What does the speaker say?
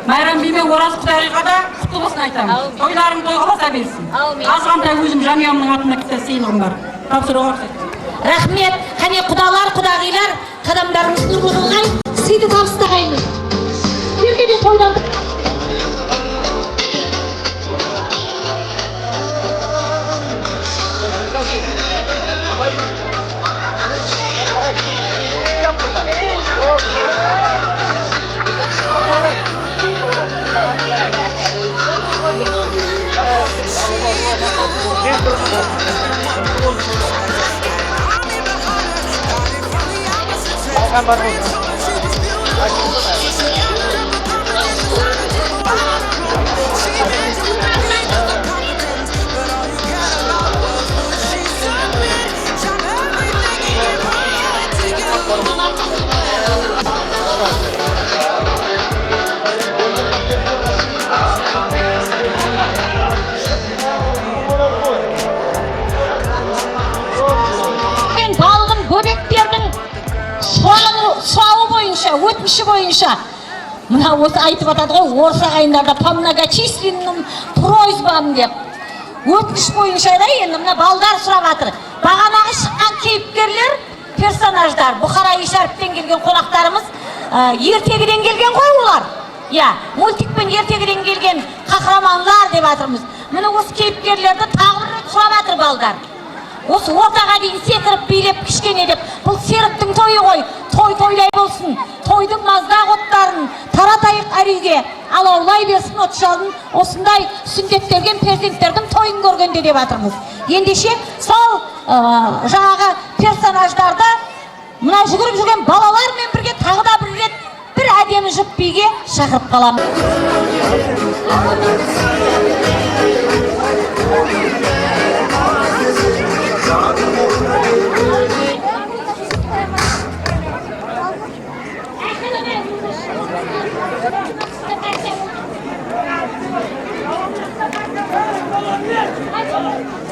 Майрам би мен Ораз Құдайға да құтты болсын айтамын. Тойларың тойға баса берсін. Азғантай өзім жанұямның атына кісі сыйлығым бар. Тапсыруға рұқсат. Рахмет. Қане құдалар, құдағилар, қадамдарыңыз нұрлы болғай. Сыйды табыстағаймыз. Беркеде тойдан өтміші бойынша мына осы айтып атады ғой орыс ағайындарда по многочисленным просьбам деп өтініш бойынша да енді мына балдар сұрап жатыр. Бағанағы шыққан кейіпкерлер персонаждар Бұхара Ишаріптен келген қонақтарымыз ертегіден келген ғой олар. Иә, мультикпен ертегіден келген қахраманлар деп жатырмыз. Міне осы кейіпкерлерді тағы бір рет сұрап жатыр балдар. Осы ортаға дейін секіріп билеп кішкене деп, бұл серіктің тойы ғой, той-тойлай болсын, тойдың маздақ оттарын таратайық әр үйге, алаулай берсін от жалын, осындай сүндеттелген перзенттердің тойын көргенде деп жатырмыз. Ендеше сол жаңағы персонаждарды мына жүгіріп жүрген балалармен бірге тағы да бір рет бір әдемі жұп биге шақырып қаламыз. Thank you.